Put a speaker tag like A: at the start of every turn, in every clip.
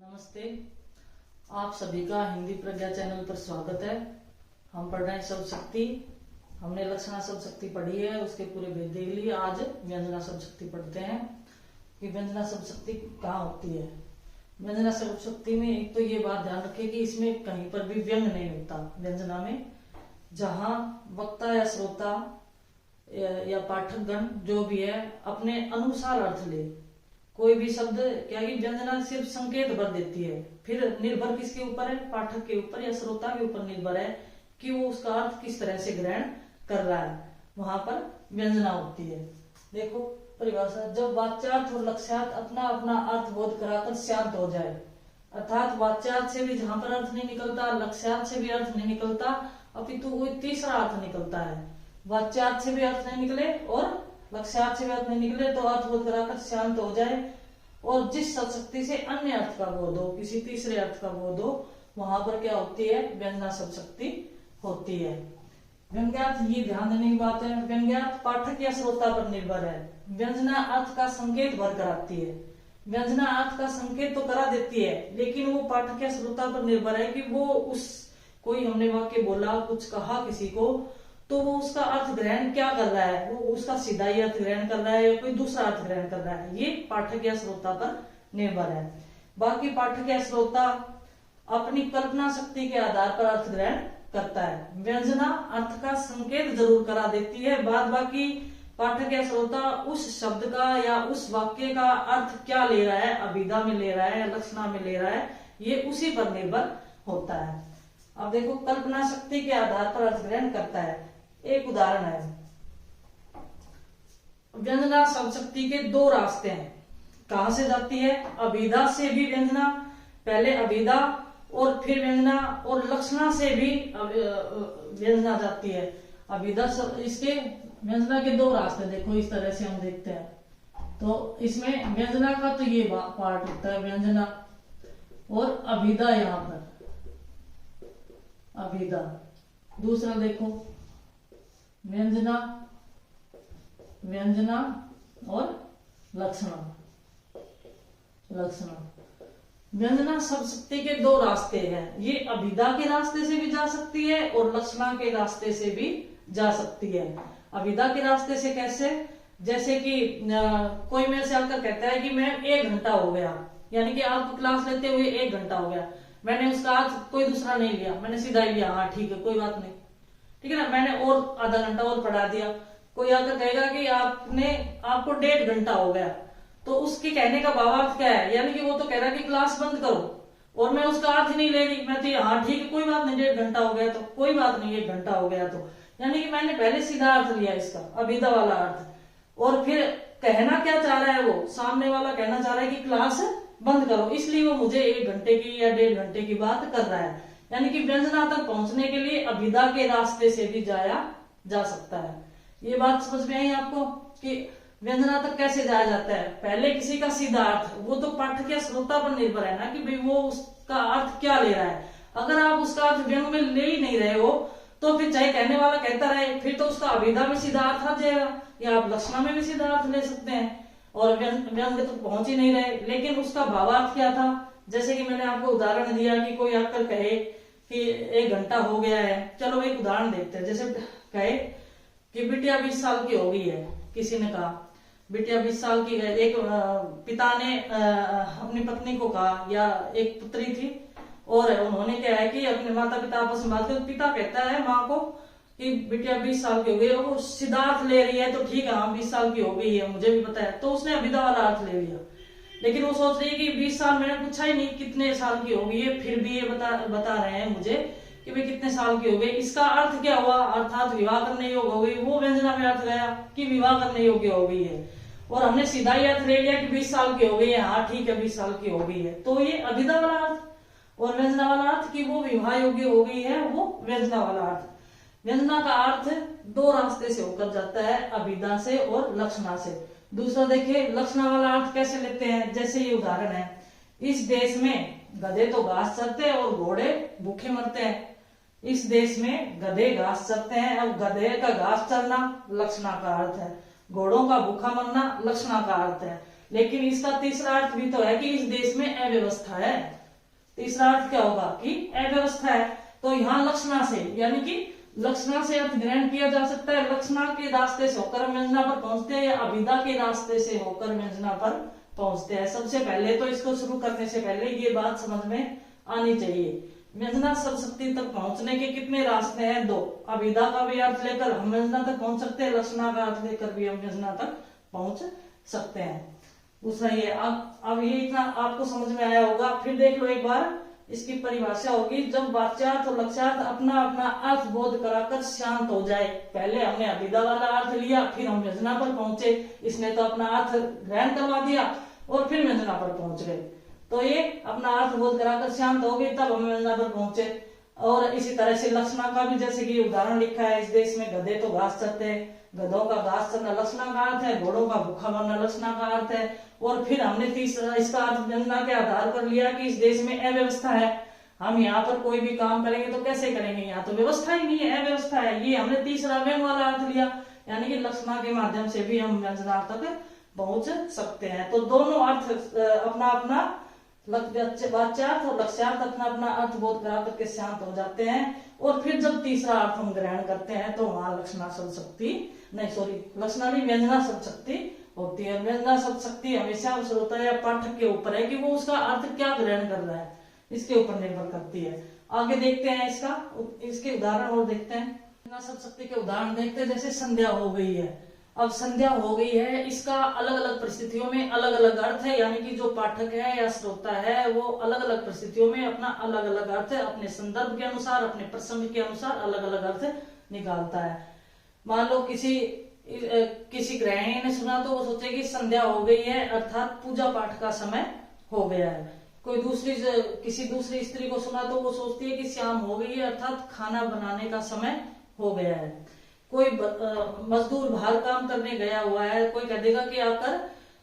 A: नमस्ते, आप सभी का हिंदी प्रज्ञा चैनल पर स्वागत है। हम पढ़ रहे हैं शब्द शक्ति। हमने लक्षणा शब्द शक्ति पढ़ी है, उसके पूरे भेद देख लिए। आज व्यंजना शब्द शक्ति पढ़ते हैं कि व्यंजना शब्द शक्ति कहाँ होती है। व्यंजना शब्द शक्ति में एक तो ये बात ध्यान रखें कि इसमें कहीं पर भी व्यंग नहीं होता। व्यंजना में जहाँ वक्ता या श्रोता या पाठकगण जो भी है अपने अनुसार अर्थ ले, कोई भी शब्द क्या कि व्यंजना सिर्फ संकेत भर देती है। फिर निर्भर किसके ऊपर है? पाठक के ऊपर या श्रोता के ऊपर निर्भर है कि वो उसका अर्थ किस तरह से ग्रहण कर रहा है। वहां पर व्यंजना होती है। देखो परिभाषा, जब वाच्यार्थ और लक्ष्यार्थ अपना अपना अर्थ बोध कराकर शांत हो जाए, अर्थात वाच्यार्थ से भी जहां पर अर्थ नहीं निकलता, लक्ष्यार्थ से भी अर्थ नहीं निकलता, अपितु कोई तीसरा अर्थ निकलता है। वाच्यार्थ से भी अर्थ नहीं निकले और लक्ष्यार्थ से भी अर्थ नहीं निकले तो अर्थ बोध कराकर शांत हो जाए और जिस शब्द शक्ति से अन्य अर्थ का बोध हो, किसी तीसरे अर्थ का बोध हो, वहां पर क्या होती है? व्यंजना शब्द शक्ति होती है। व्यंग्यार्थ, ये ध्यान देने की बात है, व्यंग्यार्थ पाठक या श्रोता पर निर्भर है। व्यंजना अर्थ का संकेत भर कराती है। व्यंजना अर्थ का संकेत तो करा देती है, लेकिन वो पाठक या श्रोता पर निर्भर है कि वो उस कोई हमने वाक्य बोला, कुछ कहा किसी को, तो वो उसका अर्थ ग्रहण क्या कर रहा है, वो उसका सीधा ही अर्थ ग्रहण कर रहा है या कोई दूसरा अर्थ ग्रहण कर रहा है, ये पाठक या श्रोता पर निर्भर है। बाकी पाठक या श्रोता अपनी कल्पना शक्ति के आधार पर अर्थ ग्रहण करता है। व्यंजना अर्थ का संकेत जरूर करा देती है, बाद बाकी पाठक या श्रोता उस शब्द का या उस वाक्य का अर्थ क्या ले रहा है, अभिधा में ले रहा है, लक्षणा में ले रहा है, ये उसी पर निर्भर होता है। अब देखो, कल्पना शक्ति के आधार पर अर्थ ग्रहण करता है। एक उदाहरण है, व्यंजना शब्द शक्ति के दो रास्ते हैं। कहां से जाती है? अभिधा से भी व्यंजना, पहले अभिधा और फिर व्यंजना, और लक्षणा से भी व्यंजना जाती है। अभिधा इसके व्यंजना के दो रास्ते देखो, इस तरह से हम देखते हैं तो इसमें व्यंजना का तो ये पार्ट होता है व्यंजना, और अभिधा यहां पर अभिधा। दूसरा देखो व्यंजना, व्यंजना और लक्षणा। व्यंजना शब्द शक्ति के दो रास्ते हैं। ये अभिधा के रास्ते से भी जा सकती है और लक्षणा के रास्ते से भी जा सकती है। अभिधा के रास्ते से कैसे? जैसे कि कोई मेरे से आकर कहता है कि मैं 1 घंटा हो गया, यानी कि आप क्लास लेते हुए 1 घंटा हो गया, मैंने उसका अर्थ कोई दूसरा नहीं लिया, मैंने सीधा ही लिया, हाँ ठीक है कोई बात नहीं, ठीक है ना, मैंने और आधा घंटा और पढ़ा दिया। कोई आकर कहेगा कि आपको 1.5 घंटा हो गया, तो उसके कहने का भावार्थ क्या है? यानी कि वो तो कह रहा है कि क्लास बंद करो, और मैं उसका अर्थ ही नहीं ले रही, मैं तो हाँ ठीक है कोई बात नहीं, 1.5 घंटा हो गया तो कोई बात नहीं, 1 घंटा हो गया तो, यानी कि मैंने पहले सीधा अर्थ लिया इसका, अभिधा वाला अर्थ। और फिर कहना क्या चाह रहा है? वो सामने वाला कहना चाह रहा है कि क्लास बंद करो, इसलिए वो मुझे 1 घंटे की या 1.5 घंटे की बात कर रहा है। यानी कि व्यंजना तक पहुंचने के लिए अभिधा के रास्ते से भी जाया जा सकता है। ये बात समझ में आई आपको कि व्यंजना तक कैसे जाया जाता है? पहले किसी का सीधा अर्थ, वो तो पाठक या श्रोता पर निर्भर है ना कि भाई वो उसका अर्थ क्या ले रहा है। अगर आप उसका अर्थ व्यंग में ले ही नहीं रहे हो तो फिर चाहे कहने वाला कहता रहे, फिर तो उसका अभिधा में सीधा अर्थ आ जाएगा, या आप लक्षणा में भी सीधा अर्थ ले सकते हैं और व्यंग तक पहुंच ही नहीं रहे। लेकिन उसका भावार्थ क्या था? जैसे कि मैंने आपको उदाहरण दिया कि कोई आकर कहे कि 1 घंटा हो गया है। चलो एक उदाहरण देखते हैं। जैसे कहे कि बिटिया 20 साल की हो गई है, किसी ने कहा बिटिया 20 साल की है। एक पिता ने अपनी पत्नी को कहा, या एक पुत्री थी, और उन्होंने क्या है कि अपने माता पिता आपस में बात करते, पिता कहता है माँ को कि बिटिया 20 साल की हो गई है, वो सिद्धार्थ ले रही है तो ठीक है, हाँ 20 साल की हो गई है, मुझे भी पता है, तो उसने अभिधा वाला अर्थ ले लिया। लेकिन वो सोच रही है कि 20 साल, मैंने पूछा ही नहीं कितने साल की हो गई है, फिर भी ये बता रहे हैं मुझे कि भाई कितने साल की हो गई। इसका अर्थ क्या हुआ? अर्थात विवाह करने योग्य हो गई। वो व्यंजना में अर्थ गया कि विवाह करने योग्य हो गई है, और हमने सीधा ही अर्थ ले लिया कि 20 साल की हो गई है, हाँ ठीक है 20 साल की हो गई है। तो ये अभिधा वाला अर्थ, और व्यंजना वाला अर्थ कि वो विवाह योग्य हो गई है, वो व्यंजना वाला अर्थ। व्यंजना का अर्थ 2 रास्ते से होकर जाता है, अभिधा से और लक्षणा से। दूसरा देखिए लक्षणा वाला अर्थ कैसे लेते हैं। जैसे ये उदाहरण है, इस देश में गधे तो घास चरते हैं और घोड़े भूखे मरते हैं। इस देश में गधे घास चरते हैं, अब गधे का घास चरना लक्षणा का अर्थ है, घोड़ों का भूखा मरना लक्षणा का अर्थ है। लेकिन इसका तीसरा अर्थ भी तो है कि इस देश में अव्यवस्था है। तीसरा अर्थ क्या होगा कि अव्यवस्था है। तो यहाँ लक्षणा से, यानी कि लक्षणा से अर्थ ग्रहण किया जा सकता है, लक्षणा के रास्ते से होकर हम व्यंजना पर पहुंचते हैं या अभिधा के रास्ते से होकर व्यंजना पर पहुंचते हैं। सबसे पहले तो इसको शुरू करने से पहले ये बात समझ में आनी चाहिए, व्यंजना शब्द शक्ति तक पहुंचने के कितने रास्ते हैं? दो। अभिधा का भी अर्थ लेकर हम व्यंजना तक पहुंच सकते हैं, लक्षणा का अर्थ लेकर भी हम व्यंजना तक पहुंच सकते हैं। दूसरा ये, अब ये इतना आपको समझ में आया होगा। फिर देख लो एक बार, इसकी परिभाषा होगी, जब वाच्यार्थ और लक्ष्यार्थ अपना अपना अर्थ बोध कराकर शांत हो जाए। पहले हमने अभिधा वाला अर्थ लिया, फिर हम व्यंजना पर पहुंचे, इसने तो अपना अर्थ ग्रहण करवा दिया और फिर व्यंजना पर पहुंच गए। तो ये अपना अर्थ बोध कराकर शांत हो गई, तब हम व्यंजना पर पहुंचे। और इसी तरह से लक्षणा का भी, जैसे कि उदाहरण लिखा है, इस देश में गधे तो घास चरते हैं, गधों का घास चरना लक्षणा का अर्थ है, घोड़ों का भूखा मरना लक्षणा का अर्थ है। और फिर हमने तीसरा इसका अर्थ व्यंजना के आधार पर लिया कि इस देश में अव्यवस्था है, हम यहाँ पर कोई भी काम करेंगे तो कैसे करेंगे, यहाँ तो व्यवस्था ही नहीं है, अव्यवस्था है। ये हमने तीसरा व्यंग वाला अर्थ लिया, यानी कि लक्षणा के माध्यम से भी हम व्यंजना तक पहुंच सकते हैं। तो दोनों अर्थ अपना अपना वाच्यार्थ और लक्ष्यार्थ अपना अपना अर्थ बोध करा करके शांत हो जाते हैं। और फिर जब तीसरा अर्थ हम ग्रहण करते हैं तो वहां लक्षणा शब्द शक्ति लक्षणा नहीं, व्यंजना शब्द शक्ति होती है। व्यंजना शब्द शक्ति हमेशा श्रोता या पाठक के ऊपर है कि वो उसका अर्थ क्या ग्रहण कर रहा है, इसके ऊपर निर्भर करती है। आगे देखते हैं इसके उदाहरण और देखते हैं। व्यंजना शब्द शक्ति के उदाहरण देखते हैं। जैसे संध्या हो गई है, अब संध्या हो गई है, इसका अलग अलग परिस्थितियों में अलग अलग अर्थ है, यानी कि जो पाठक है या श्रोता है वो अलग अलग परिस्थितियों में अपना अलग अलग अर्थ अपने संदर्भ के अनुसार, अपने प्रसंग के अनुसार अलग अलग अर्थ निकालता है। मान लो किसी गृहिणी ने सुना तो वो सोचेगी संध्या हो गई है, अर्थात पूजा पाठ का समय हो गया है। किसी दूसरी स्त्री को सुना तो वो सोचती है कि शाम हो गई है, अर्थात खाना बनाने का समय हो गया है। कोई मजदूर बाहर काम करने गया हुआ है, कोई कह देगा कि आकर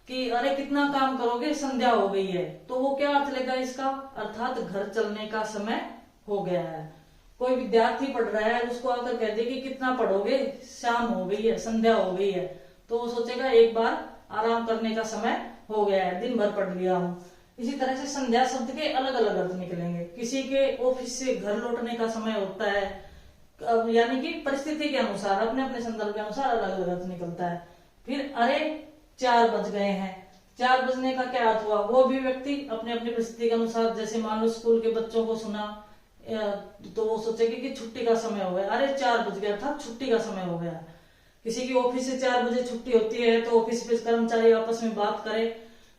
A: कि अरे कितना काम करोगे, संध्या हो गई है, तो वो क्या अर्थ लेगा इसका, अर्थात घर चलने का समय हो गया है। कोई विद्यार्थी पढ़ रहा है, उसको आकर कह दे कि कितना पढ़ोगे, शाम हो गई है, संध्या हो गई है, तो वो सोचेगा एक बार आराम करने का समय हो गया है, दिन भर पढ़ लिया हूँ। इसी तरह से संध्या शब्द के अलग अलग अर्थ निकलेंगे। किसी के ऑफिस से घर लौटने का समय होता है, यानी कि परिस्थिति के अनुसार, अपने अपने संदर्भ के अनुसार अलग अलग अर्थ निकलता है। फिर अरे 4 बज गए हैं, 4 बजने का क्या अर्थ हुआ, वो भी व्यक्ति अपने अपनी परिस्थिति के अनुसार, जैसे मान लो स्कूल के बच्चों को सुना तो वो सोचेगी कि छुट्टी का समय हो गया, अरे 4 बज गया था, छुट्टी का समय हो गया। किसी की ऑफिस से 4 बजे छुट्टी होती है तो ऑफिस पे कर्मचारी आपस में बात करे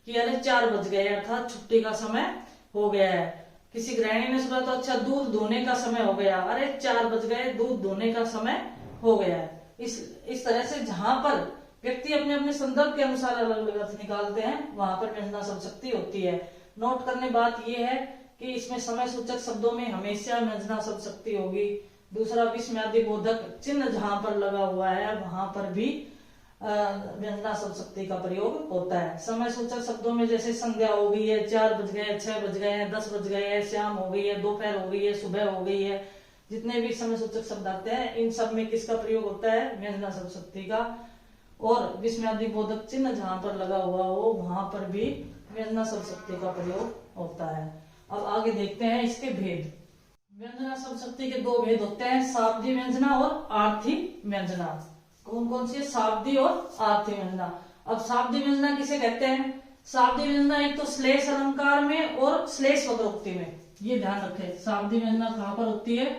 A: कि अरे 4 बज गए, अर्थात छुट्टी का समय हो गया है। किसी गृहिणी ने सुना तो अच्छा दूध धोने का समय हो गया, अरे 4 बज गए, दूध धोने का समय हो गया है। इस तरह से जहां पर व्यक्ति अपने अपने संदर्भ के अनुसार अलग अलग अर्थ निकालते हैं, वहां पर व्यंजना शब्द शक्ति होती है। नोट करने बात यह है कि इसमें समय सूचक शब्दों में हमेशा व्यंजना शब्द शक्ति होगी। दूसरा, विस्मयादि बोधक चिन्ह जहां पर लगा हुआ है वहां पर भी व्यंजना शब्द शक्ति का प्रयोग होता है। समय सूचक शब्दों में जैसे संध्या हो गई है, 4 बज गए, 6 बज गए हैं, 10 बज गए हैं, शाम हो गई है, दोपहर हो गई है, सुबह हो गई है, जितने भी समय सूचक शब्द आते हैं इन सब में किसका प्रयोग होता है, व्यंजना शब्द शक्ति का। और विस्मयादि बोधक चिन्ह जहां पर लगा हुआ हो वहां पर भी व्यंजना शब्द शक्ति का प्रयोग होता है। अब आगे देखते हैं इसके भेद। व्यंजना शब्द शक्ति के 2 भेद होते हैं, शाब्दी व्यंजना और आर्थी व्यंजना। कौन कौन सी है, शाब्दी और आर्थी व्यंजना। अब शाब्दी व्यंजना किसे कहते हैं, शाब्दी व्यंजना एक तो श्लेष अलंकार में और श्लेष वक्रोक्ति में, ये ध्यान रखें। शाब्दी व्यंजना कहां पर होती है,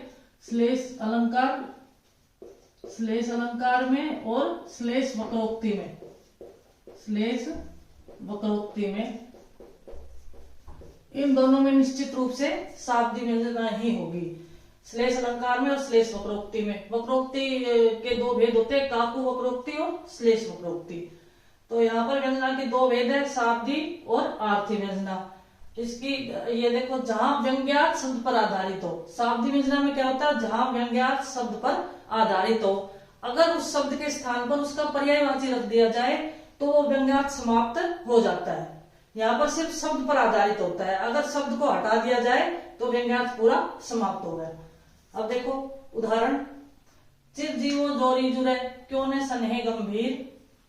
A: श्लेष अलंकार में और श्लेष वक्रोक्ति में। श्लेष वक्रोक्ति में, इन दोनों में निश्चित रूप से शाब्दी व्यंजना ही होगी, श्लेष अलंकार में और श्लेष वक्रोक्ति में। वक्रोक्ति के 2 भेद होते हैं, काकु वक्रोक्ति और श्लेष वक्रोक्ति। तो यहाँ पर व्यंजना के 2 भेद है, शाब्दी और आर्थी व्यंजना। इसकी ये देखो, जहां व्यंग्यार्थ शब्द पर आधारित हो, शाब्दी व्यंजना में क्या होता है, जहां व्यंग्यार्थ शब्द पर आधारित हो, अगर उस शब्द के स्थान पर उसका पर्यायवाची रख दिया जाए तो वो व्यंग्यार्थ समाप्त हो जाता है। यहाँ पर सिर्फ शब्द पर आधारित होता है, अगर शब्द को हटा दिया जाए तो व्यंग्यार्थ पूरा समाप्त हो गया। अब देखो उदाहरण, चिर जीवो जोरी जुरे क्यों ने स्नेह गंभीर,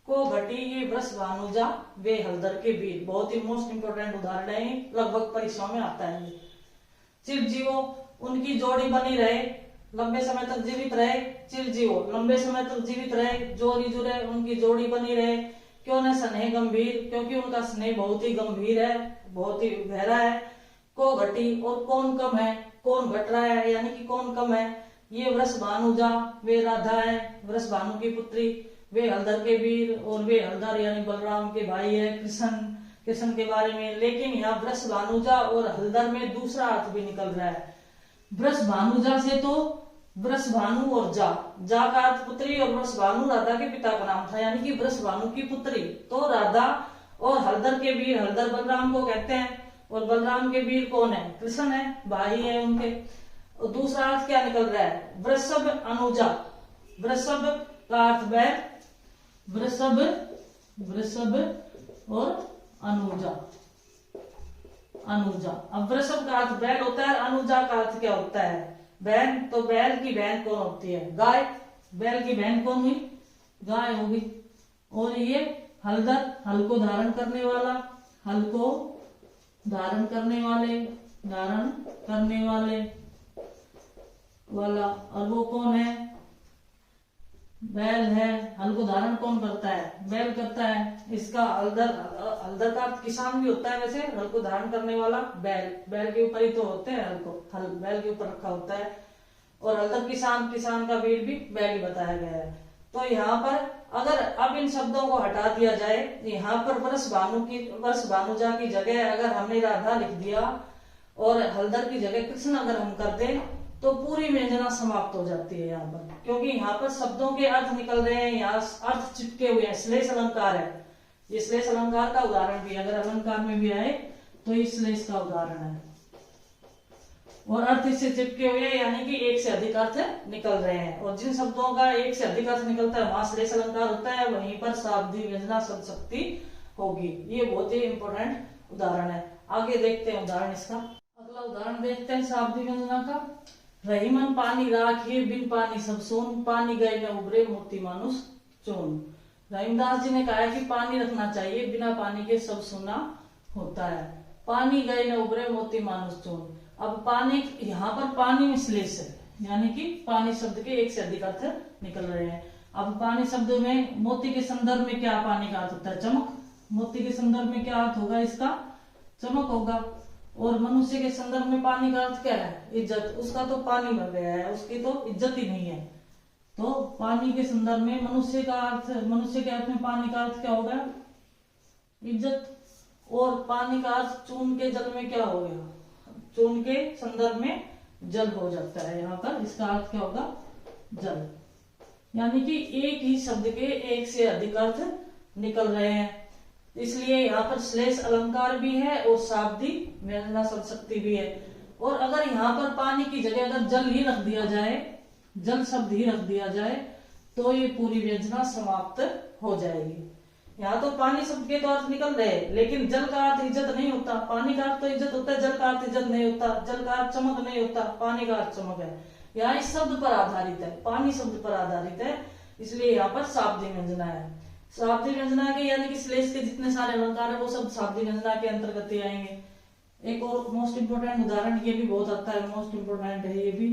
A: को घटी, ये वृष भानुजा वे हलधर के वीर। बहुत ही मोस्ट इंपोर्टेंट उदाहरण है, लगभग परीक्षाओं में आता है। चिरजीवो, उनकी जोड़ी बनी रहे, लंबे समय तक जीवित रहे। चिरजीवो, लंबे समय तक जीवित रहे। जोड़ी जुड़े, उनकी जोड़ी बनी रहे। क्यों न स्नेह गंभीर, क्योंकि उनका स्नेह बहुत ही गंभीर है, बहुत ही गहरा है। को घटी, और कौन कम है, कौन घट रहा है, यानी कि कौन कम है। ये वृष भानुजा वे राधा है, वृष भानु की पुत्री, वे हलधर के वीर, और वे हलधर यानी बलराम के भाई है। कृष्ण के बारे में, लेकिन यहाँ वृष भानुजा और हलधर में दूसरा अर्थ भी निकल रहा है। वृष भानुजा से तो वृष भानु और जा का अर्थ पुत्री, और वृष भानु राधा के पिता का नाम था, यानी कि वृष भानु की पुत्री। तो राधा और हलधर के वीर, हलधर बलराम को कहते हैं, और बलराम के वीर कौन है, कृष्ण है, भाई है उनके। और दूसरा अर्थ क्या निकल रहा है, वृषभ अनुजा, वृषभ का अर्थ बैल, वृषभ और अनुजा। अब वृषभ का अर्थ बैल होता है, अनुजा का अर्थ क्या होता है, बहन। तो बैल की बहन कौन होती है, गाय। बैल की बहन कौन हुई, गाय होगी। और ये हलधर, हल को धारण करने वाला, हल को धारण करने वाला, और वो कौन है, बैल है। हल को धारण कौन करता है, बैल करता है। इसका हलधर का किसान भी होता है वैसे, हल को धारण करने वाला बैल के ऊपर ही तो होते हैं, हल बैल के ऊपर रखा होता है। और हलधर किसान का वीर भी बैल ही बताया गया है। तो यहाँ पर अगर अब इन शब्दों को हटा दिया जाए, यहाँ पर वृष भानुजा की जगह अगर हमने राधा लिख दिया और हलधर की जगह कृष्ण अगर हम कर दें, तो पूरी व्यंजना समाप्त हो जाती है यहाँ पर, क्योंकि यहाँ पर शब्दों के अर्थ निकल रहे हैं, यहाँ अर्थ चिपके हुए हैं। श्लेष अलंकार है, ये श्लेष अलंकार का उदाहरण भी, अगर अलंकार में भी आए तो ये श्लेष का उदाहरण है। और अर्थ इससे चिपके हुए हैं, यानी कि एक से अधिक अर्थ निकल रहे हैं। और जिन शब्दों का एक से अधिक अर्थ निकलता है वहां श्लेष अलंकार होता है, वहीं पर शाब्दिक व्यंजना शक्ति होगी। ये बहुत ही इंपोर्टेंट उदाहरण है। आगे देखते हैं उदाहरण इसका। अगला उदाहरण देखते हैं शाब्दिक व्यंजना का। रही मन पानी राखिए, बिन पानी सब सोन, पानी गए न उबरे मोती मानुष चोन। रहीमदास जी ने कहा है कि पानी रखना चाहिए, बिना पानी के सब सोना होता है। पानी गए न उबरे मोती मानुष चोन। अब पानी, यहाँ पर पानी में श्लेष है, यानी कि पानी शब्द के एक से अधिक अर्थ निकल रहे हैं। अब पानी शब्द में मोती के संदर्भ में क्या पानी का अर्थ होता है, चमक। मोती के संदर्भ में क्या अर्थ होगा इसका, चमक होगा। और मनुष्य के संदर्भ में पानी का अर्थ क्या है, इज्जत। उसका तो पानी भर गया है, उसकी तो इज्जत ही नहीं है। तो पानी के संदर्भ में मनुष्य के अर्थ में पानी का अर्थ क्या होगा, इज्जत। और पानी का अर्थ चून के जल में क्या हो गया, चून के संदर्भ में जल हो जाता है। यहाँ पर इसका अर्थ क्या होगा, जल। यानी कि एक ही शब्द के एक से अधिक अर्थ निकल रहे हैं, इसलिए यहाँ पर श्लेष अलंकार भी है और शाब्दिक व्यंजना शक्ति भी है। और अगर यहाँ पर पानी की जगह अगर जल ही रख दिया जाए, जल शब्द ही रख दिया जाए, तो ये पूरी व्यंजना समाप्त हो जाएगी। यहाँ तो पानी शब्द के तो अर्थ निकल रहे हैं, लेकिन जल का अर्थ इज्जत नहीं होता। पानी का अर्थ तो इज्जत होता है, जल का अर्थ इज्जत नहीं होता। जल का अर्थ चमक नहीं होता, पानी का अर्थ चमक है। यहाँ इस शब्द पर आधारित है, पानी शब्द पर आधारित है, इसलिए यहाँ पर शाब्दिक व्यंजना है। शाब्दिक व्यंजना के यानी कि श्लेष के जितने सारे अलंकार है वो सब शाब्दिक व्यंजना के अंतर्गत ही आएंगे। एक और मोस्ट इंपोर्टेंट उदाहरण, ये भी बहुत आता है, मोस्ट इंपोर्टेंट है ये भी।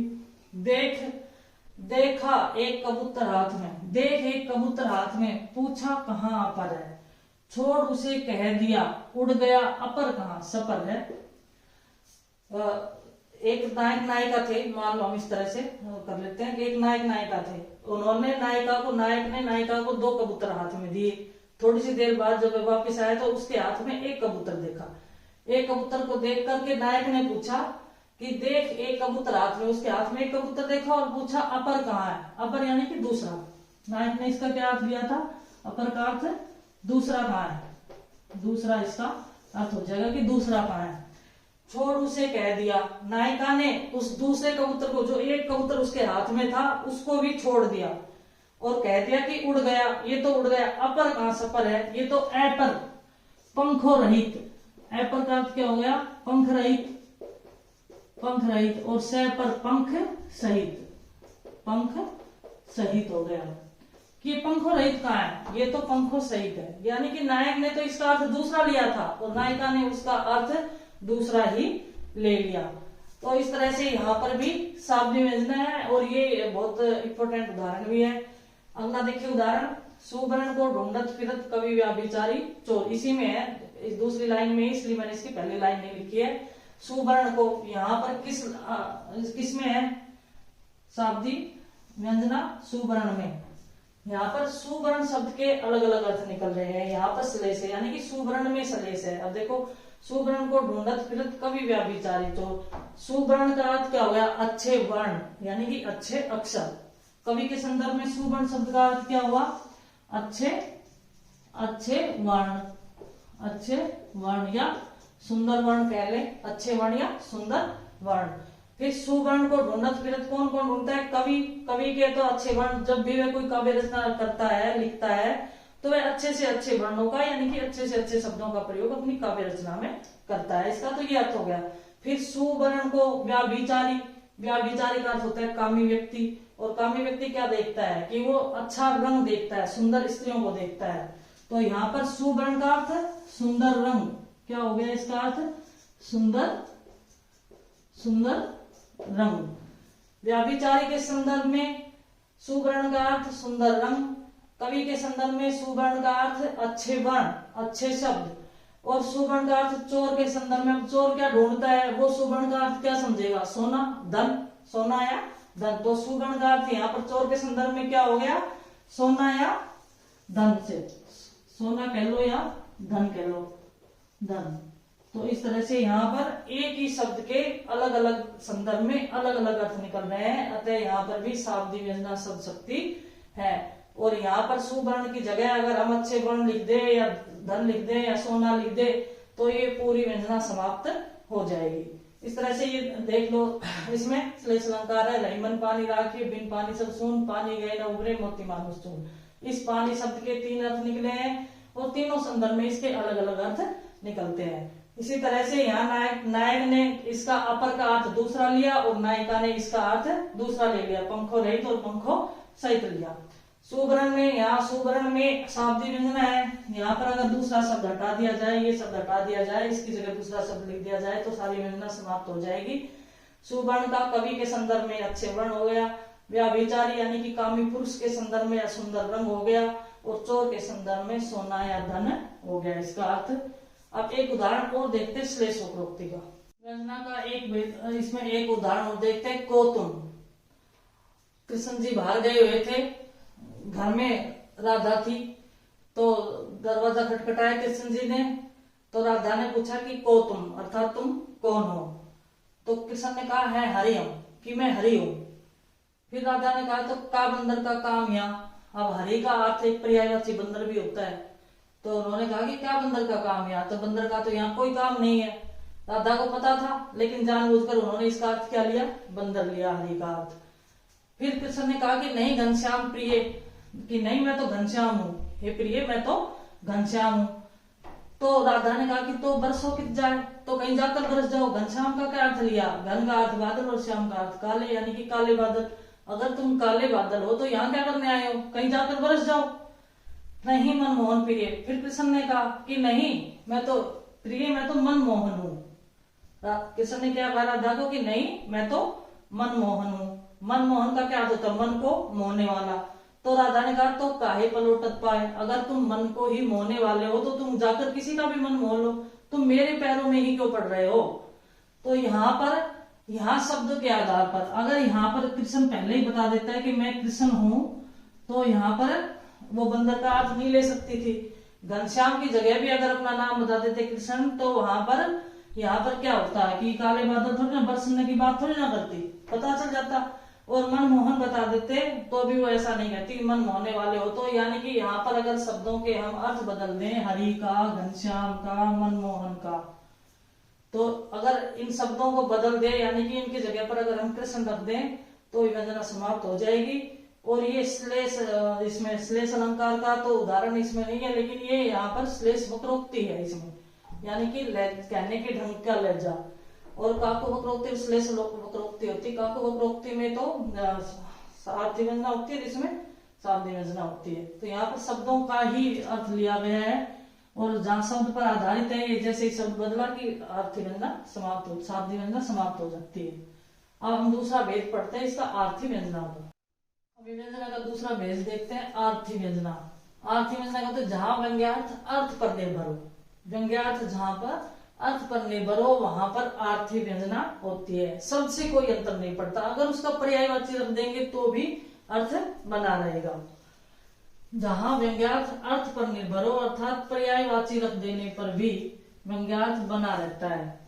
A: देखा एक कबूतर हाथ में, देख एक कबूतर हाथ में, पूछा कहाँ अपर है, छोड़ उसे कह दिया, उड़ गया अपर कहाँ सपर है। एक नायक नायिका थे, मान लो हम इस तरह से कर लेते हैं कि एक नायक नायिका थे। उन्होंने नायक ने नायिका को 2 कबूतर हाथ में दिए। थोड़ी सी देर बाद जब वापस आया तो उसके हाथ में एक कबूतर देखा। एक कबूतर को देख करके नायक ने पूछा कि देख एक कबूतर हाथ में, उसके हाथ में एक कबूतर देखा और पूछा अपर कहाँ है। अपर यानी कि दूसरा। नायक ने इसका क्या अर्थ लिया था, अपर का अर्थ दूसरा कहाँ है, दूसरा इसका अर्थ हो जाएगा कि दूसरा कहाँ है। छोड़ उसे कह दिया, नायिका ने उस दूसरे कबूतर को, जो एक कबूतर उसके हाथ में था, उसको भी छोड़ दिया और कह दिया कि उड़ गया, ये तो उड़ गया। अपर कहाँ सपर है, ये तो एपर, पंखों रहित। एपर का अर्थ क्या हो गया, पंख रहित, पंख रहित। और सह पर पंख सहित, पंख सहित हो गया। कि पंखों रहित कहाँ है, ये तो पंखों सहित है, यानी कि नायक ने तो इसका अर्थ दूसरा लिया था और नायिका ने उसका अर्थ दूसरा ही ले लिया। तो इस तरह से यहाँ पर भी शाब्दिक व्यंजना है और ये बहुत इंपॉर्टेंट उदाहरण भी है। अगला देखिए उदाहरण, सुवर्ण को ढूंढत फिरत कवि व्याभिचारी चोर, इसी में है, इस दूसरी लाइन में, इसलिए मैंने इसकी पहली लाइन नहीं लिखी है। सुवर्ण को यहाँ पर किस में है शाब्दिक व्यंजना, सुवर्ण में। यहाँ पर सुवर्ण शब्द के अलग अलग अर्थ निकल रहे हैं, यहाँ पर श्लेष है, यानी कि सुवर्ण में श्लेष है। अब देखो, सुवर्ण को ढूंढत फिरत कवि व्याभिचारी चोर, सुवर्ण का अर्थ क्या हो गया, अच्छे वर्ण, यानी कि अच्छे अक्षर। कवि के संदर्भ में सुवर्ण शब्द का अर्थ क्या हुआ, अच्छे वर्ण, अच्छे वर्ण या सुंदर वर्ण कह ले, अच्छे वर्ण या सुंदर वर्ण। फिर सुवर्ण को ढूंढत फिरत कौन कौन ढूंढता है, कवि के तो अच्छे वर्ण, जब भी वह कोई काव्य रचना करता है, लिखता है, तो वह अच्छे से अच्छे वर्णों का, यानी कि अच्छे से अच्छे शब्दों का प्रयोग अपनी काव्य रचना में करता है। इसका तो ये अर्थ हो गया। फिर सुवर्ण को व्याभिचारी, व्याभिचारी का अर्थ होता है कामी व्यक्ति, और कामी व्यक्ति क्या देखता है कि वो अच्छा रंग देखता है, सुंदर स्त्रियों को देखता है। तो यहाँ पर सुवर्ण का अर्थ सुंदर रंग, क्या हो गया इसका अर्थ, सुंदर रंग। व्याभिचारी के संदर्भ में सुवर्ण का अर्थ सुंदर रंग, कवि के संदर्भ में सुवर्ण का अर्थ अच्छे वर्ण, अच्छे शब्द, और सुवर्ण का अर्थ चोर के संदर्भ में, चोर क्या ढूंढता है, वो सुवर्ण का अर्थ क्या समझेगा, सोना, धन, सोना या धन। तो सुवर्ण का अर्थ यहाँ पर चोर के संदर्भ में क्या हो गया, सोना या धन से, सोना कह लो या धन कह लो, धन। तो इस तरह से यहाँ पर एक ही शब्द के अलग अलग संदर्भ में अलग अलग अर्थ निकल रहे हैं, अतः यहाँ पर भी शाब्दिक व्यंजना शब्द शक्ति है। और यहाँ पर सुवर्ण की जगह अगर हम अच्छे वर्ण लिख दे या धन लिख दे या सोना लिख दे तो ये पूरी व्यंजना समाप्त हो जाएगी। इस तरह से ये देख लो, इसमें श्लेष अलंकार है, रहीमन पानी राखिए, बिन पानी सब सून, पानी गए न उभरे मोती मानुष चून। इस पानी शब्द के 3 अर्थ निकले हैं और तीनों संदर्भ में इसके अलग अलग अर्थ निकलते हैं। इसी तरह से यहाँ नायक ने इसका अपर का अर्थ दूसरा लिया और नायिका ने इसका अर्थ दूसरा ले लिया, पंखों रहित और पंखों सहित लिया। सुवर्ण में, यहाँ सुवर्ण में शाब्दिक व्यंजना है, यहाँ पर अगर दूसरा शब्द हटा दिया जाए, ये शब्द हटा दिया जाए, इसकी जगह दूसरा शब्द लिख दिया जाए तो सारी व्यंजना समाप्त हो जाएगी। सुवर्ण का कवि के संदर्भ में अच्छे वर्ण हो गया, व्याभिचारी यानी कि कामी पुरुष के संदर्भ में सुंदर रंग हो गया, और चोर के संदर्भ में सोना या धन हो गया इसका अर्थ। अब एक उदाहरण और देखते श्लेष उपरोक्ति का, व्यंजना का एक, इसमें एक उदाहरण और देखते हैं, कोतुम। कृष्ण जी बाहर गए हुए थे, घर में राधा थी, तो दरवाजा खटखटाया कृष्ण जी ने, तो राधा ने पूछा कि को तुम, अर्थात तुम कौन हो। तो कृष्ण ने कहा है हरियम, कि मैं हरि हूं। फिर राधा ने कहा तो का बंदर का काम यहाँ, अब हरि का अर्थ एक पर्यायवाची बंदर भी होता है, तो उन्होंने कहा कि क्या बंदर का काम यहाँ, तो बंदर का तो यहाँ कोई काम नहीं है। राधा को पता था, लेकिन जानबूझकर उन्होंने इसका अर्थ क्या लिया, बंदर लिया, हरि का अर्थ। फिर कृष्ण ने कहा कि नहीं घनश्याम प्रिय, कि नहीं मैं तो घनश्याम हूँ, हे प्रिय मैं तो घनश्याम हूँ। तो राधा ने कहा कि तो बरसों कित जाए, तो कहीं जाकर बरस जाओ। घनश्याम का क्या अर्थ लिया, घन का अर्थ बादल और श्याम का अर्थ काले, यानी कि काले बादल। अगर तुम काले बादल हो तो यहाँ क्या करने आए हो, कहीं जाकर बरस जाओ। नहीं मनमोहन प्रिय, फिर कृष्ण ने कहा कि नहीं मैं तो प्रिय, मैं तो मनमोहन हूँ। कृष्ण ने क्या कहा राधा को कि नहीं मैं तो मनमोहन हूँ। मनमोहन का क्या अर्थ होता है, मन को मोहने वाला। तो राधा ने कहा तो काहे पलोटत पाए, अगर तुम मन को ही मोहने वाले हो तो तुम जाकर किसी का भी मन मोह लो, तुम मेरे पैरों में ही क्यों पड़ रहे हो। तो यहाँ पर, यहाँ शब्द के आधार पर अगर यहाँ पर कृष्ण पहले ही बता देता है कि मैं कृष्ण हूँ, तो यहाँ पर वो बंदर का अर्थ नहीं ले सकती थी। घनश्याम की जगह भी अगर अपना नाम बता देते कृष्ण, तो वहां पर यहाँ पर क्या होता है कि काले बादल थोड़ी ना बरसने की बात थोड़ी ना करती, पता चल जाता। और मनमोहन बता देते तो भी वो ऐसा नहीं कहती मन मोहने वाले हो। तो यानी कि यहाँ पर अगर शब्दों के हम अर्थ बदल दें, हरि का, घनश्याम का, मनमोहन का, तो अगर इन शब्दों को बदल दे, यानी कि इनकी जगह पर अगर हम कृष्ण रख दें तो व्यंजना समाप्त हो जाएगी। और ये श्लेष, इसमें श्लेष अलंकार का तो उदाहरण इसमें नहीं है, लेकिन ये यहाँ पर श्लेष वक्रोक्ति है इसमें, यानी कि कहने के ढंग का लहजा। और काको वक्रोक्ति श्लेष वक्रोक्ति होती है। काको वक्रोक्ति में तो अर्थव्यंजना होती है, इसमें सावधी व्यंजना होती है। तो यहाँ पर शब्दों का ही अर्थ लिया गया है और जहाँ शब्द पर आधारित है, ये जैसे ही शब्द बदला कि आर्थी व्यंजना समाप्त हो, सावधी व्यंजना समाप्त हो जाती है। अब हम दूसरा भेद पढ़ते हैं इसका आर्थी व्यंजना पर। अभी व्यंजना का दूसरा भेद देखते हैं, आर्थी व्यंजना। आर्थी व्यंजना का तो जहां व्यंग्यार्थ अर्थ पर निर्भर हो, व्यंग्यार्थ जहां पर अर्थ पर निर्भर हो वहां पर आर्थी व्यंजना होती है। शब्द से कोई अंतर नहीं पड़ता, अगर उसका पर्यायवाची रख देंगे तो भी अर्थ बना रहेगा। जहां व्यंग्यार्थ अर्थ पर निर्भर हो अर्थात पर्यायवाची रख देने पर भी व्यंग्यार्थ बना रहता है।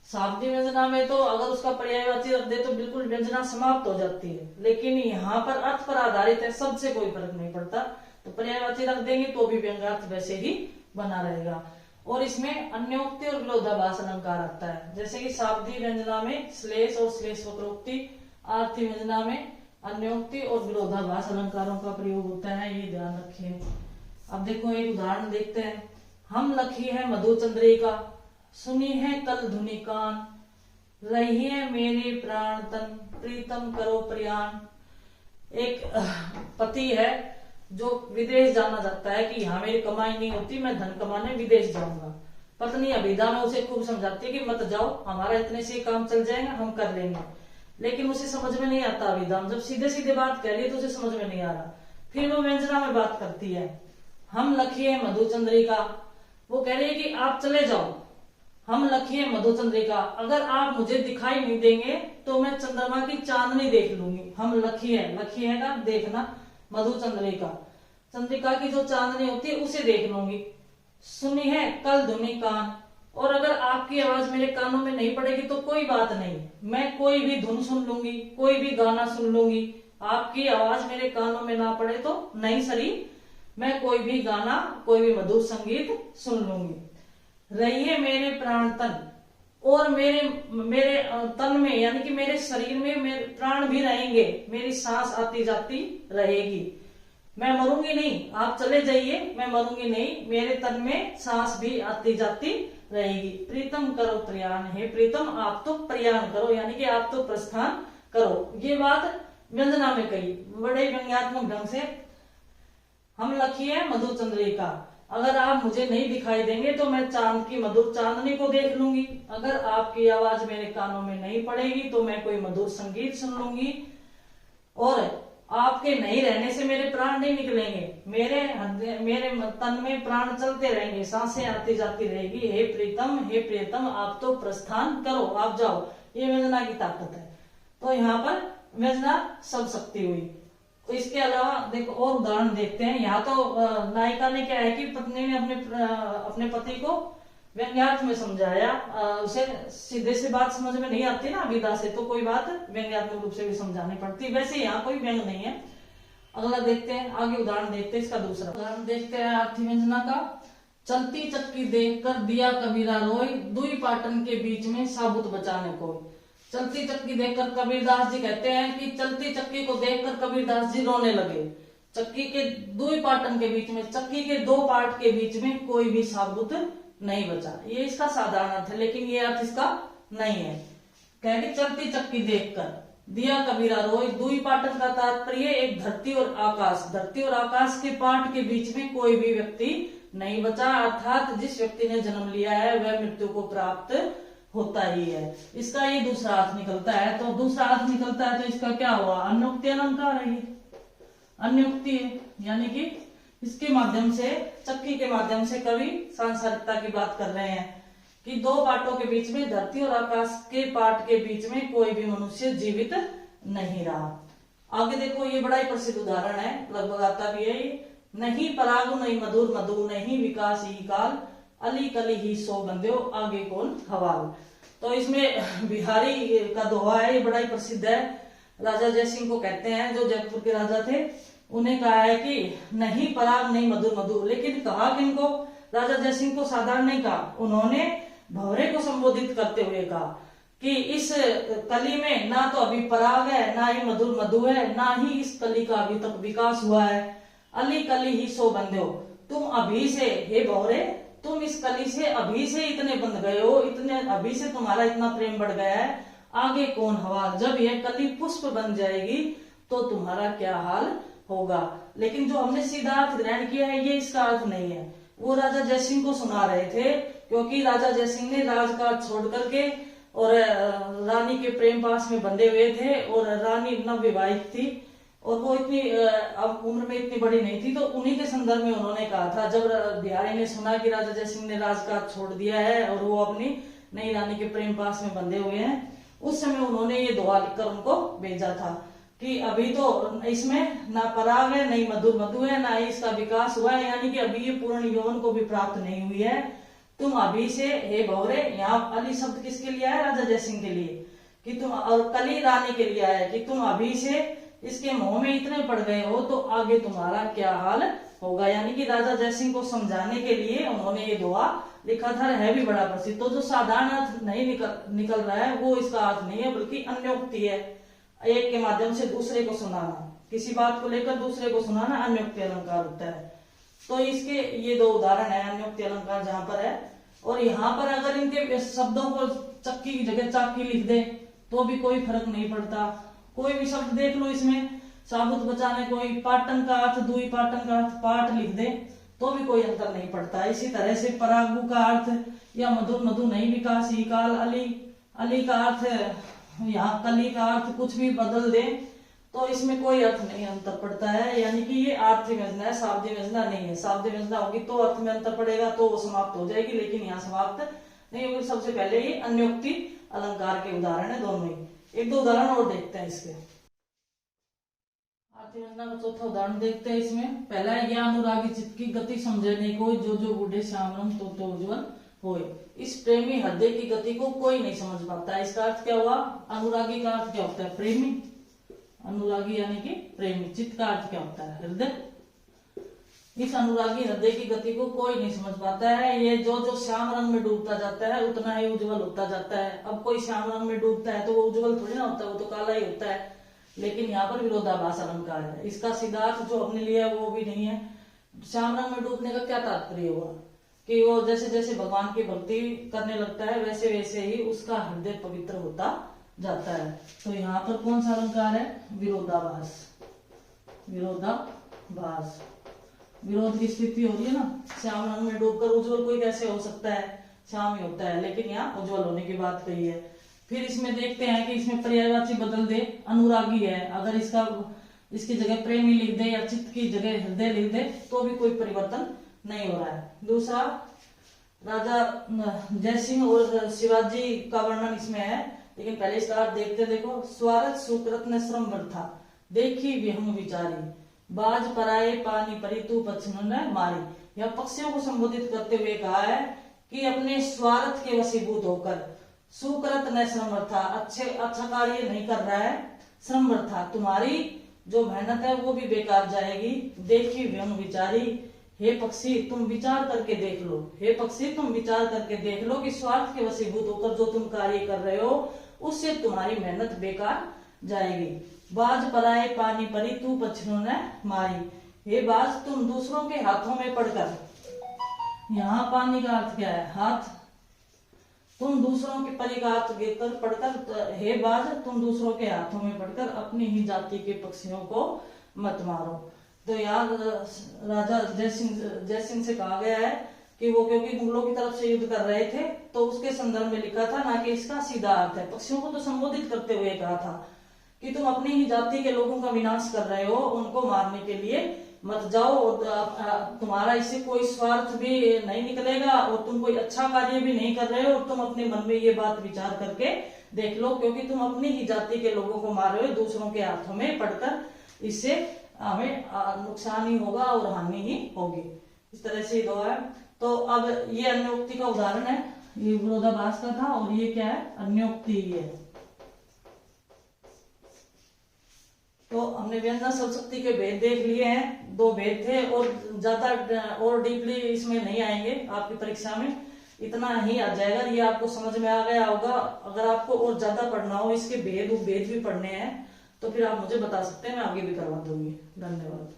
A: सावधी व्यंजना में तो अगर उसका पर्यायवाची रख दे तो बिल्कुल व्यंजना समाप्त हो जाती है, लेकिन यहाँ पर अर्थ पर आधारित है, शब्द से कोई फर्क नहीं पड़ता, तो पर्यायवाची रख देंगे तो भी व्यंग्यार्थ वैसे ही बना रहेगा। और इसमें अन्योक्ति और विरोधाभास अलंकार आता है, जैसे कि सावधी व्यंजना में श्लेष और श्लेष वक्रोक्ति, आर्थी व्यंजना में अन्योक्ति और विरोधाभास अलंकारों का प्रयोग होता है, ये ध्यान रखिए। अब देखो एक उदाहरण देखते हैं। हम लखी है मधुचंद्रिका, सुनी है कल धुनि कान, रही है मेरे प्राण तन, प्रीतम करो प्रयाण। एक पति है जो विदेश जाना चाहता है कि यहाँ मेरी कमाई नहीं होती, मैं धन कमाने विदेश जाऊंगा। पत्नी अभिदा में उसे खूब समझाती है कि मत जाओ, हमारा इतने से काम चल जाएगा, हम कर लेंगे। लेकिन उसे समझ में नहीं आता अभिदा, जब सीधे सीधे बात कह ली तो उसे समझ में नहीं आ रहा। फिर वो व्यंजना में बात करती है, हम लखिए मधुचंद्रिका, वो कह रही है कि आप चले जाओ, हम लखिए मधुचंद्रिका, अगर आप मुझे दिखाई नहीं देंगे तो मैं चंद्रमा की चांदनी देख लूंगी। हम लखिए, लखिए का देखना, मधुचंद्रिका, चंद्रिका की जो चांदनी होती है उसे देख लूंगी। सुनी है कल धुनि कान, और अगर आपकी आवाज मेरे कानों में नहीं पड़ेगी तो कोई बात नहीं, मैं कोई भी धुन सुन लूंगी, कोई भी गाना सुन लूंगी। आपकी आवाज मेरे कानों में ना पड़े तो नहीं सरी, मैं कोई भी गाना, कोई भी मधुर संगीत सुन लूंगी। रहिए मेरे प्राण तन, और मेरे तन में यानी कि मेरे शरीर में मेरे प्राण भी रहेंगे, मेरी सांस आती जाती रहेगी, मैं मरूंगी नहीं, आप चले जाइए, मैं मरूंगी नहीं, मेरे तन में सांस भी आती जाती रहेगी। प्रीतम करो प्रयाण, है प्रीतम आप तो प्रयाण करो, यानी कि आप तो प्रस्थान करो। ये बात व्यंजना में कही बड़े व्यंग्यात्मक ढंग से। हम लखिए मधुचंद्रिका, अगर आप मुझे नहीं दिखाई देंगे तो मैं चांद की मधुर चांदनी को देख लूंगी, अगर आपकी आवाज मेरे कानों में नहीं पड़ेगी तो मैं कोई मधुर संगीत सुन लूंगी, और आपके नहीं रहने से मेरे प्राण नहीं निकलेंगे, मेरे तन में प्राण चलते रहेंगे, सांसें आती जाती रहेगी। हे प्रीतम आप तो प्रस्थान करो, आप जाओ। ये व्यंजना की ताकत है। तो यहाँ पर व्यंजना सब शक्ति हुई। तो इसके अलावा देखो और उदाहरण देखते हैं। यहाँ तो नायिका ने क्या है कि पत्नी ने अपने पति को व्यंग्यार्थ में समझाया, उसे सीधे से बात समझ में नहीं आती ना विदा से, तो कोई बात व्यंग्यात्मक रूप से भी समझानी पड़ती। वैसे यहाँ कोई व्यंग नहीं है। अगला देखते हैं, आगे उदाहरण देखते हैं। इसका दूसरा उदाहरण देखते हैं आर्थी व्यंजना का। चलती चक्की देख कर दिया कबीरा रोय, दुई पाटन के बीच में साबुत बचाने को। चलती चक्की देखकर कबीरदास जी कहते हैं कि चलती चक्की को देखकर कबीरदास जी रोने लगे। चक्की के दुई पाटन के बीच में, चक्की के दो पार्ट के बीच में कोई भी साबुत नहीं बचा। ये इसका साधारण अर्थ है, लेकिन ये अर्थ इसका नहीं है। कह के चलती चक्की देखकर दिया कबीरा रोय, दुई पाटन का तात्पर्य एक धरती और आकाश, धरती और आकाश के पार्ट के बीच में कोई भी व्यक्ति नहीं बचा, अर्थात जिस व्यक्ति ने जन्म लिया है वह मृत्यु को प्राप्त होता ही है। इसका ये दूसरा अर्थ निकलता है। तो दूसरा अर्थ निकलता है तो इसका क्या हुआ? अन्योक्ति अलंकार है, अन्योक्ति है, यानी कि इसके माध्यम से, चक्की के माध्यम से कवि सांसारिकता की बात कर रहे हैं कि दो पार्टों के बीच में, धरती और आकाश के पार्ट के बीच में कोई भी मनुष्य जीवित नहीं रहा। आगे देखो, ये बड़ा ही प्रसिद्ध उदाहरण है, लगभग आता भी है। नहीं परागु नहीं मधुर मधु, नहीं विकास ही काल, अली कली ही सो बंध्यो, आगे कौन हवाल। तो इसमें बिहारी का दोहा है, ये बड़ा ही प्रसिद्ध है। राजा जयसिंह को कहते हैं, जो जयपुर के राजा थे, उन्हें कहा है कि नहीं पराग नहीं मधुर मधु, लेकिन कहा किनको? राजा जयसिंह को साधारण नहीं कहा, उन्होंने भंवरे को संबोधित करते हुए कहा कि इस कली में ना तो अभी पराग है, ना ही मधुर मधु है, ना ही इस कली का अभी तक विकास हुआ है। अली कली ही सो बंध्यो, तुम अभी से, हे भंवरे, तुम इस कली से अभी से इतने बंध गए हो, इतने अभी से तुम्हारा इतना प्रेम बढ़ गया है, आगे कौन हवाल। जब यह कली पुष्प बन जाएगी तो तुम्हारा क्या हाल होगा। लेकिन जो हमने सीधा अर्थ ग्रहण किया है ये इसका अर्थ नहीं है। वो राजा जयसिंह को सुना रहे थे, क्योंकि राजा जयसिंह ने राजकाज छोड़ करके और रानी के प्रेम पास में बंधे हुए थे, और रानी नवविवाहित थी और वो इतनी अब उम्र में इतनी बड़ी नहीं थी, तो उन्हीं के संदर्भ में उन्होंने कहा था। जब बिहारी ने सुना कि राजा जयसिंह ने राजकाज छोड़ दिया है और वो अपनी नई रानी के प्रेम पास में बंधे हुए हैं, उस समय उन्होंने ये दुआ लिखकर उनको भेजा था कि अभी तो इसमें ना पराग है, नहीं मधुर मधु है, ना ही इसका विकास हुआ है, यानी कि अभी ये पूर्ण यौवन को भी प्राप्त नहीं हुई है। तुम अभी से हे भौरे, यहाँ अली शब्द किसके लिए आया? राजा जयसिंह के लिए, कि तुम, और कली रानी के लिए आया कि तुम अभी से इसके मोह में इतने पड़ गए हो तो आगे तुम्हारा क्या हाल होगा। यानी कि राजा जयसिंह को समझाने के लिए उन्होंने ये दुआ लिखा था। है भी बड़ा प्रसिद्ध। तो जो साधारण अर्थ नहीं निकल रहा है वो इसका अर्थ नहीं है, बल्कि अन्योक्ति है। एक के माध्यम से दूसरे को सुनाना, किसी बात को लेकर दूसरे को सुनाना अन्योक्ति अलंकार होता है। तो इसके ये दो उदाहरण है अन्योक्ति अलंकार जहां पर है। और यहाँ पर अगर इनके शब्दों को चक्की की जगह चाकी लिख दे तो भी कोई फर्क नहीं पड़ता। कोई भी शब्द देख लो इसमें, साबुत बचाने कोई पाटन का अर्थ दुई पाटन का अर्थ पाट लिख दे तो भी कोई अंतर नहीं पड़ता। इसी तरह से परागु का अर्थ या मधुर मधु नहीं विकास ही काल अली, अली का अर्थ यहाँ कली का अर्थ कुछ भी बदल दे तो इसमें कोई अर्थ नहीं अंतर पड़ता है। यानी कि ये आर्थिक व्यंजना है, शाब्दिक व्यंजना नहीं है। शाब्दिक व्यंजना होगी तो अर्थ में अंतर पड़ेगा तो वो समाप्त हो जाएगी, लेकिन यहाँ समाप्त नहीं होगी। सबसे पहले ये अन्योक्ति अलंकार के उदाहरण है दोनों ही। एक दो उदाहरण और देखते हैं इसके। आर्थिक व्यंजना का चौथा उदाहरण देखते हैं इसमें। पहला है यह अनुरागी चित्त की गति समझने को जो जो बूढ़े श्याम रंग तो उज्ज्वल होए। इस प्रेमी हृदय की गति को कोई नहीं समझ पाता। इसका अर्थ क्या हुआ? अनुरागी का अर्थ क्या होता है? प्रेमी। अनुरागी यानी कि प्रेमी। चित्त का अर्थ क्या होता है? हृदय। इस अनुरागी हृदय की गति को कोई नहीं समझ पाता है। ये जो जो श्याम रंग में डूबता जाता है उतना ही उज्जवल होता जाता है। अब कोई श्याम रंग में डूबता है तो वो उज्जवल थोड़ी ना होता है, वो तो काला ही होता है। लेकिन यहाँ पर विरोधाभास अलंकार है। इसका सीधा अर्थ जो हमने लिया है वो भी नहीं है। श्याम रंग में डूबने का क्या तात्पर्य हुआ कि वो जैसे जैसे भगवान की भक्ति करने लगता है वैसे वैसे ही उसका हृदय पवित्र होता जाता है। तो यहाँ पर कौन सा अलंकार है? विरोधाभास। विरोधाभास, विरोध की स्थिति हो रही है ना। श्याम रंग में डूबकर उज्जवल कोई कैसे हो सकता है? श्याम ही होता है, लेकिन यहाँ उज्जवल होने की बात कही है। फिर इसमें देखते हैं कि इसमें पर्यायवाची बदल दे। अनुरागी है, अगर इसकी जगह प्रेमी लिख दे या चित्त की जगह हृदय लिख दे तो भी कोई परिवर्तन नहीं हो रहा है। दूसरा, राजा जयसिंह और शिवाजी का वर्णन इसमें है, लेकिन पहले इसका अर्थ देखते। देखो, स्वार्थ सुकृत ने श्रम वृथा देखी विहंग विचारी, बाज पराये पानी परी तू पक्षियों ने मारी। यह पक्षियों को संबोधित करते हुए कहा है कि अपने स्वार्थ के वशीभूत होकर सुकृत न श्रम वृथा, अच्छा कार्य नहीं कर रहा है, श्रम वृथा, तुम्हारी जो मेहनत है वो भी बेकार जाएगी। देखी विहंग विचारी, हे पक्षी तुम विचार करके देख लो। हे पक्षी तुम विचार करके देख लो कि स्वार्थ के वशीभूत होकर जो तुम कार्य कर रहे हो उससे तुम्हारी मेहनत बेकार जाएगी। बाज पराए पानी परी तू पक्षियों ने मारी, हे बाज तुम दूसरों के हाथों में पड़कर, यहाँ पानी का अर्थ क्या है? हाथ। तुम दूसरों के परी का अर्थ पढ़कर, हे बाज तुम दूसरों के हाथों में पड़कर अपनी ही जाति के पक्षियों को मत मारो। तो यहाँ राजा जयसिंह से कहा गया है कि वो क्योंकि मुगलों की तरफ से युद्ध कर रहे थे तो उसके संदर्भ में लिखा था, ना कि इसका सीधा अर्थ है। पक्षियों को तो संबोधित करते हुए कहा था कि तुम अपनी ही जाति के लोगों का विनाश कर रहे हो, उनको मारने के लिए मत जाओ, तुम्हारा इससे कोई स्वार्थ भी नहीं निकलेगा और तुम कोई अच्छा कार्य भी नहीं कर रहे हो, और तुम अपने मन में ये बात विचार करके देख लो, क्योंकि तुम अपनी ही जाति के लोगों को मार रहे हो दूसरों के हाथों में पड़कर, इससे हमें नुकसान ही होगा और हानि ही होगी। इस तरह से दो है। तो अब ये अन्योक्ति का उदाहरण है, ये विरोधाभास का था, और ये क्या है? अन्योक्ति ही है। तो हमने व्यंजन शब्दशक्ति के भेद देख लिए हैं, दो भेद थे, और ज्यादा और डीपली इसमें नहीं आएंगे। आपकी परीक्षा में इतना ही आ जाएगा, ये आपको समझ में आ गया होगा। अगर आपको और ज्यादा पढ़ना हो, इसके भेद उपभेद भी पढ़ने हैं, तो फिर आप मुझे बता सकते हैं, मैं आगे भी करवा दूंगी। धन्यवाद।